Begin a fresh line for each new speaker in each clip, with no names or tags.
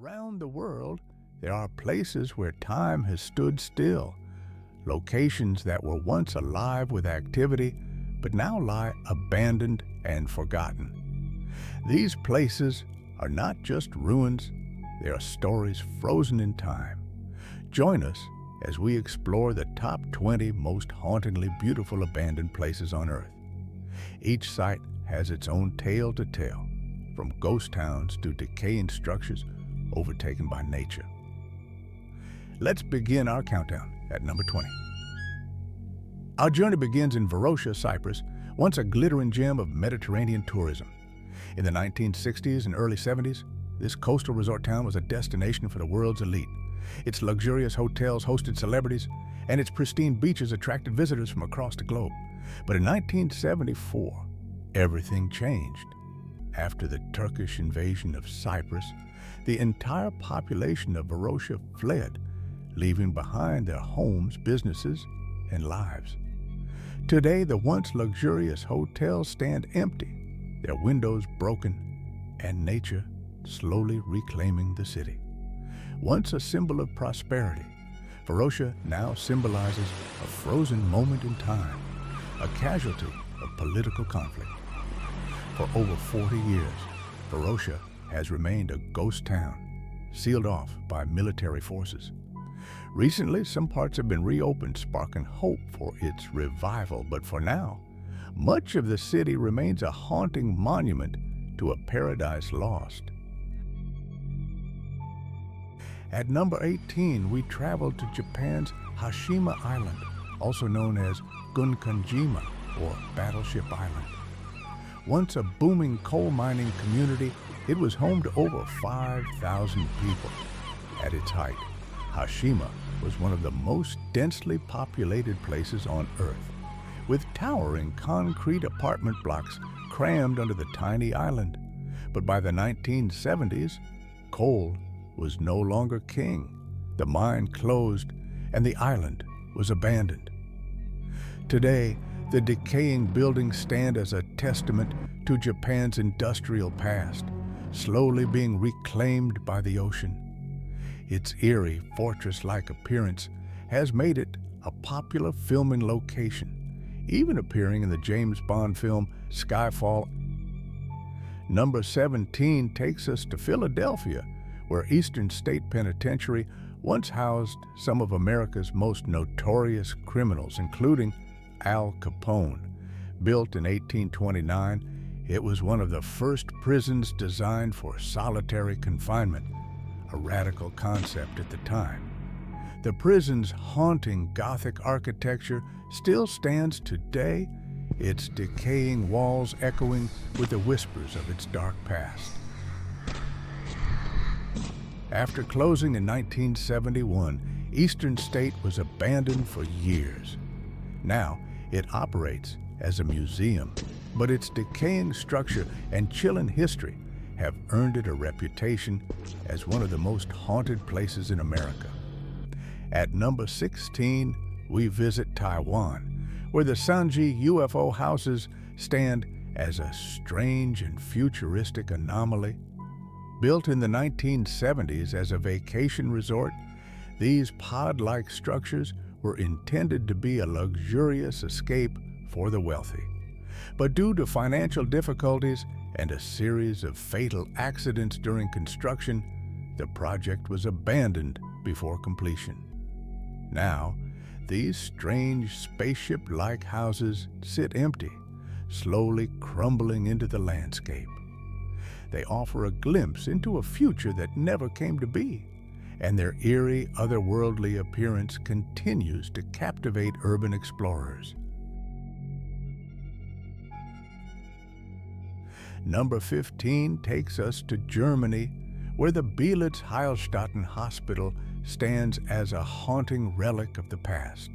Around the world, there are places where time has stood still, locations that were once alive with activity, but now lie abandoned and forgotten. These places are not just ruins, they are stories frozen in time. Join us as we explore the top 20 most hauntingly beautiful abandoned places on Earth. Each site has its own tale to tell, from ghost towns to decaying structures overtaken by nature. Let's begin our countdown at number 20. Our journey begins in Varosha, Cyprus, once a glittering gem of Mediterranean tourism. In the 1960s and early 70s, this coastal resort town was a destination for the world's elite. Its luxurious hotels hosted celebrities, and its pristine beaches attracted visitors from across the globe. But in 1974, everything changed. After the Turkish invasion of Cyprus, the entire population of Varosha fled, leaving behind their homes, businesses, and lives. Today, the once luxurious hotels stand empty, their windows broken, and nature slowly reclaiming the city. Once a symbol of prosperity, Varosha now symbolizes a frozen moment in time, a casualty of political conflict. For over 40 years, Varosha has remained a ghost town, sealed off by military forces. Recently, some parts have been reopened, sparking hope for its revival, but for now, much of the city remains a haunting monument to a paradise lost. At number 18, we travel to Japan's Hashima Island, also known as Gunkanjima, or Battleship Island. Once a booming coal mining community, it was home to over 5,000 people. At its height, Hashima was one of the most densely populated places on Earth, with towering concrete apartment blocks crammed under the tiny island. But by the 1970s, coal was no longer king. The mine closed and the island was abandoned. Today, the decaying buildings stand as a testament to Japan's industrial past, slowly being reclaimed by the ocean. Its eerie, fortress-like appearance has made it a popular filming location, even appearing in the James Bond film Skyfall. Number 17 takes us to Philadelphia, where Eastern State Penitentiary once housed some of America's most notorious criminals, including Al Capone. Built in 1829, it was one of the first prisons designed for solitary confinement, a radical concept at the time. The prison's haunting Gothic architecture still stands today, its decaying walls echoing with the whispers of its dark past. After closing in 1971, Eastern State was abandoned for years. Now, it operates as a museum, but its decaying structure and chilling history have earned it a reputation as one of the most haunted places in America. At number 16, we visit Taiwan, where the Sanji UFO houses stand as a strange and futuristic anomaly. Built in the 1970s as a vacation resort, these pod-like structures were intended to be a luxurious escape for the wealthy. But due to financial difficulties and a series of fatal accidents during construction, the project was abandoned before completion. Now, these strange spaceship-like houses sit empty, slowly crumbling into the landscape. They offer a glimpse into a future that never came to be, and their eerie, otherworldly appearance continues to captivate urban explorers. Number 15 takes us to Germany, where the Belitz Heilstätten Hospital stands as a haunting relic of the past.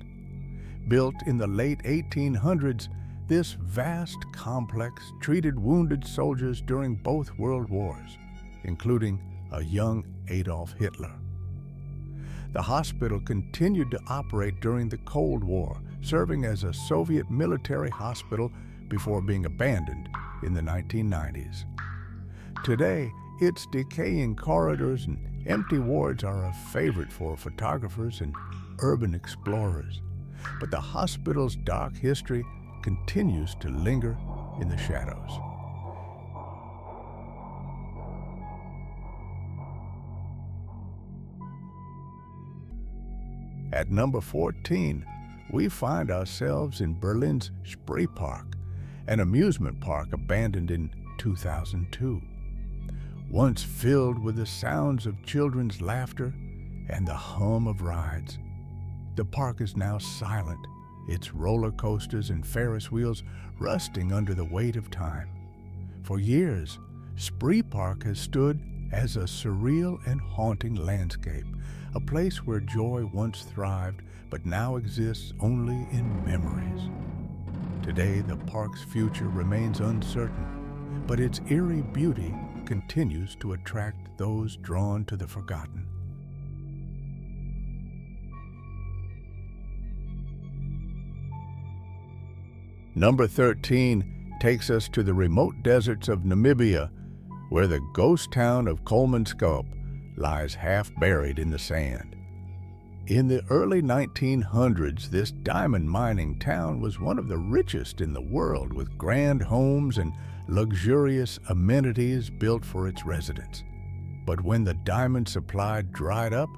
Built in the late 1800s, this vast complex treated wounded soldiers during both World Wars, including a young Adolf Hitler. The hospital continued to operate during the Cold War, serving as a Soviet military hospital before being abandoned in the 1990s. Today, Its decaying corridors and empty wards are a favorite for photographers and urban explorers. But the hospital's dark history continues to linger in the shadows. At number 14, we find ourselves in Berlin's Spree Park, an amusement park abandoned in 2002. Once filled with the sounds of children's laughter and the hum of rides, the park is now silent, its roller coasters and Ferris wheels rusting under the weight of time. For years, Spree Park has stood as a surreal and haunting landscape, a place where joy once thrived but now exists only in memories. Today, the park's future remains uncertain, but its eerie beauty continues to attract those drawn to the forgotten. Number 13 takes us to the remote deserts of Namibia, where the ghost town of Kolmanskop lies half buried in the sand. In the early 1900s, this diamond mining town was one of the richest in the world, with grand homes and luxurious amenities built for its residents. But when the diamond supply dried up,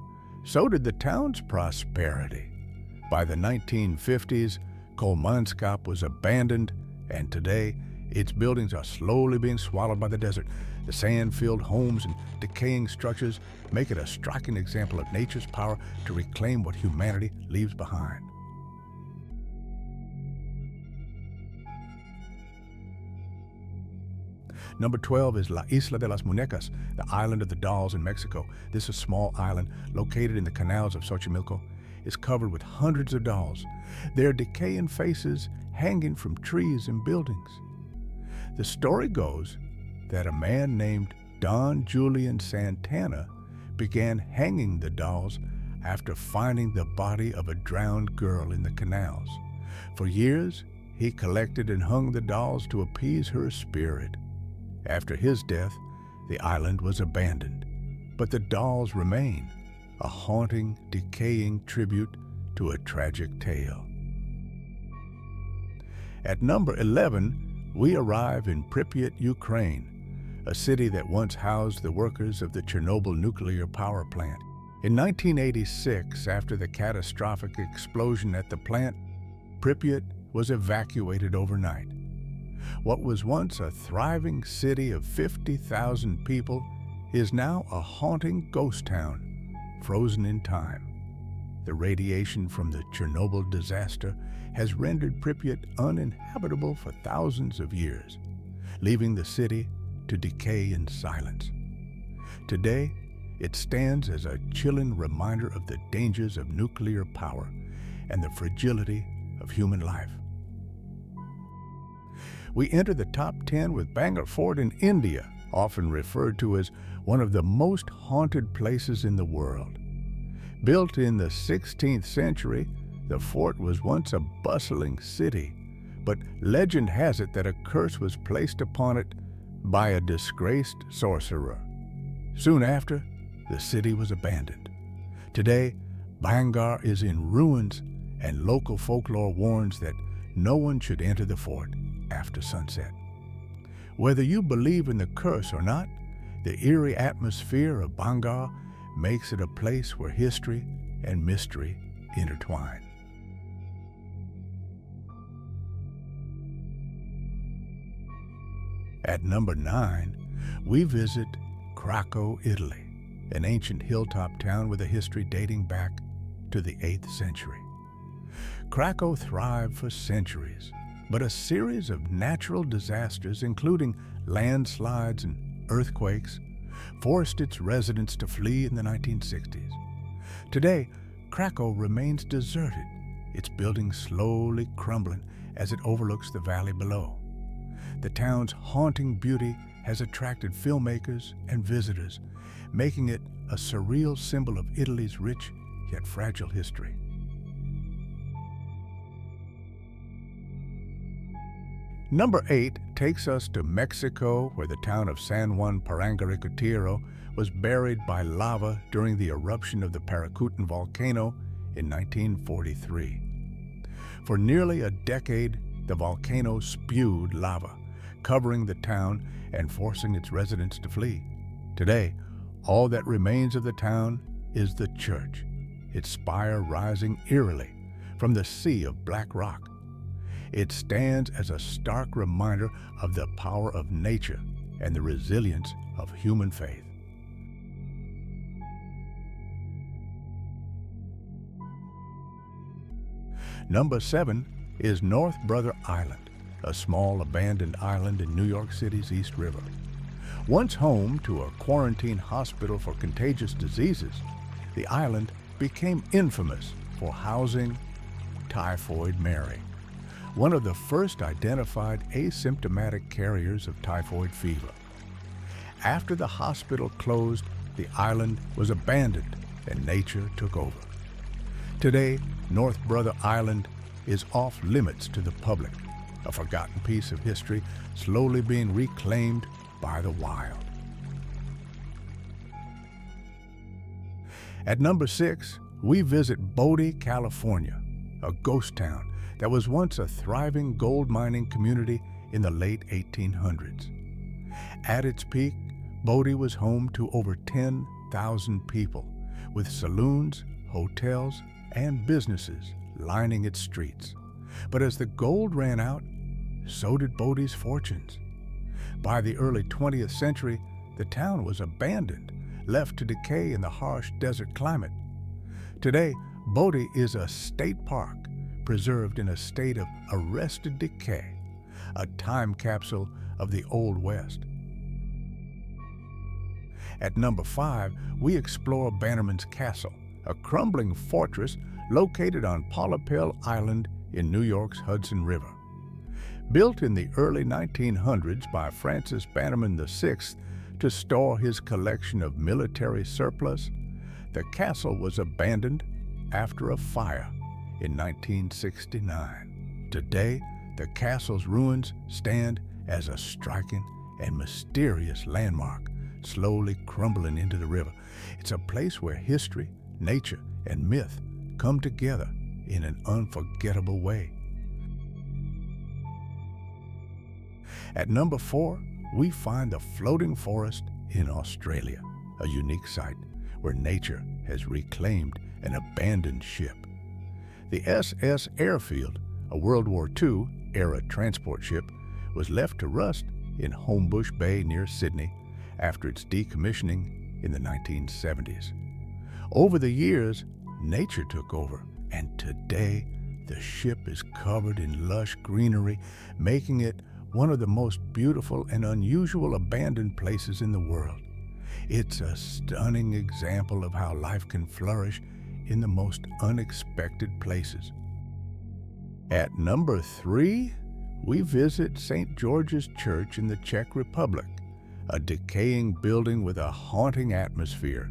so did the town's prosperity. By the 1950s, Kolmanskop was abandoned, and today its buildings are slowly being swallowed by the desert. The sand-filled homes and decaying structures make it a striking example of nature's power to reclaim what humanity leaves behind. Number 12 is La Isla de las Muñecas, the island of the dolls in Mexico. This is a small island located in the canals of Xochimilco. It's covered with hundreds of dolls, their decaying faces hanging from trees and buildings. The story goes that a man named Don Julian Santana began hanging the dolls after finding the body of a drowned girl in the canals. For years, he collected and hung the dolls to appease her spirit. After his death, the island was abandoned, but the dolls remain, a haunting, decaying tribute to a tragic tale. At number 11, we arrive in Pripyat, Ukraine, a city that once housed the workers of the Chernobyl nuclear power plant. In 1986, after the catastrophic explosion at the plant, Pripyat was evacuated overnight. What was once a thriving city of 50,000 people is now a haunting ghost town, frozen in time. The radiation from the Chernobyl disaster has rendered Pripyat uninhabitable for thousands of years, leaving the city to decay in silence. Today, it stands as a chilling reminder of the dangers of nuclear power and the fragility of human life. We enter the top 10 with Bangor Fort in India, often referred to as one of the most haunted places in the world. Built in the 16th century, the fort was once a bustling city, but legend has it that a curse was placed upon it by a disgraced sorcerer. Soon after, the city was abandoned. Today, Bangor is in ruins, and local folklore warns that no one should enter the fort after sunset. Whether you believe in the curse or not, the eerie atmosphere of Bangor makes it a place where history and mystery intertwine. At number 9, we visit Krakow, Italy, an ancient hilltop town with a history dating back to the 8th century. Krakow thrived for centuries, but a series of natural disasters, including landslides and earthquakes, forced its residents to flee in the 1960s. Today, Krakow remains deserted, its buildings slowly crumbling as it overlooks the valley below. The town's haunting beauty has attracted filmmakers and visitors, making it a surreal symbol of Italy's rich yet fragile history. Number 8 takes us to Mexico, where the town of San Juan Parangaricutiro was buried by lava during the eruption of the Paracutan volcano in 1943. For nearly a decade, the volcano spewed lava, covering the town and forcing its residents to flee. Today, all that remains of the town is the church, its spire rising eerily from the sea of black rock. It stands as a stark reminder of the power of nature and the resilience of human faith. Number 7 is North Brother Island, a small abandoned island in New York City's East River. Once home to a quarantine hospital for contagious diseases, the island became infamous for housing Typhoid Mary, one of the first identified asymptomatic carriers of typhoid fever. After the hospital closed, the island was abandoned and nature took over. Today, North Brother Island is off limits to the public, a forgotten piece of history slowly being reclaimed by the wild. At number 6, we visit Bodie, California, a ghost town that was once a thriving gold mining community in the late 1800s. At its peak, Bodie was home to over 10,000 people, with saloons, hotels, and businesses lining its streets. But as the gold ran out, so did Bodie's fortunes. By the early 20th century, the town was abandoned, left to decay in the harsh desert climate. Today, Bodie is a state park, preserved in a state of arrested decay, a time capsule of the Old West. At number 5, we explore Bannerman's Castle, a crumbling fortress located on Polypel Island in New York's Hudson River. Built in the early 1900s by Francis Bannerman VI to store his collection of military surplus, the castle was abandoned after a fire in 1969. Today, the castle's ruins stand as a striking and mysterious landmark, slowly crumbling into the river. It's a place where history, nature, and myth come together in an unforgettable way. At number 4, we find the floating forest in Australia, a unique site where nature has reclaimed an abandoned ship. The SS Airfield, a World War II-era transport ship, was left to rust in Homebush Bay near Sydney after its decommissioning in the 1970s. Over the years, nature took over, and today the ship is covered in lush greenery, making it one of the most beautiful and unusual abandoned places in the world. It's a stunning example of how life can flourish in the most unexpected places. At number 3, we visit St. George's Church in the Czech Republic, a decaying building with a haunting atmosphere.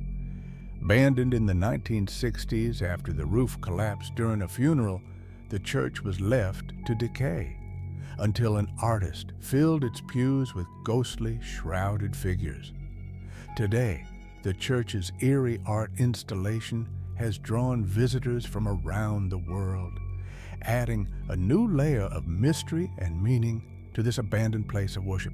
Abandoned in the 1960s after the roof collapsed during a funeral, the church was left to decay until an artist filled its pews with ghostly, shrouded figures. Today, the church's eerie art installation has drawn visitors from around the world, adding a new layer of mystery and meaning to this abandoned place of worship.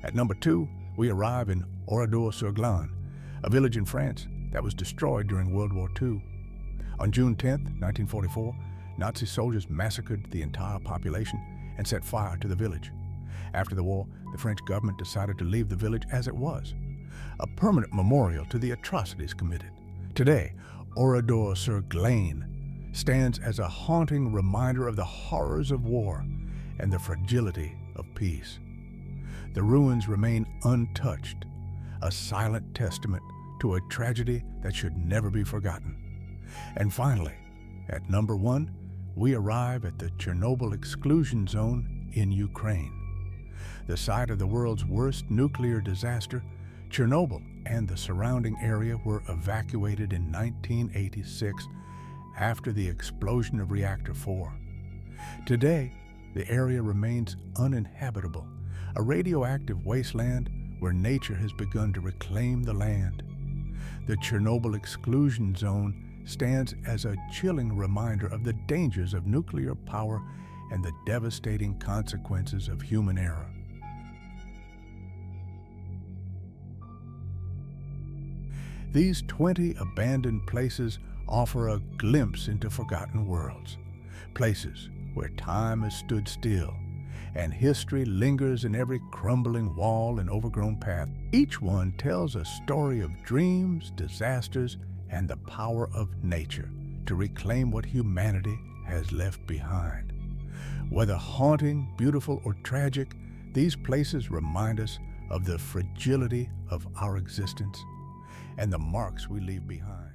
At number 2, we arrive in Oradour-sur-Glane, a village in France that was destroyed during World War II. On June 10, 1944, Nazi soldiers massacred the entire population and set fire to the village. After the war, the French government decided to leave the village as it was, a permanent memorial to the atrocities committed. Today, Oradour-sur-Glane stands as a haunting reminder of the horrors of war and the fragility of peace. The ruins remain untouched, a silent testament to a tragedy that should never be forgotten. And finally, at number 1, we arrive at the Chernobyl exclusion zone in Ukraine. The site of the world's worst nuclear disaster, Chernobyl and the surrounding area were evacuated in 1986 after the explosion of Reactor 4. Today, the area remains uninhabitable, a radioactive wasteland where nature has begun to reclaim the land. The Chernobyl exclusion zone stands as a chilling reminder of the dangers of nuclear power and the devastating consequences of human error. These 20 abandoned places offer a glimpse into forgotten worlds, places where time has stood still and history lingers in every crumbling wall and overgrown path. Each one tells a story of dreams, disasters, and the power of nature to reclaim what humanity has left behind. Whether haunting, beautiful, or tragic, these places remind us of the fragility of our existence and the marks we leave behind.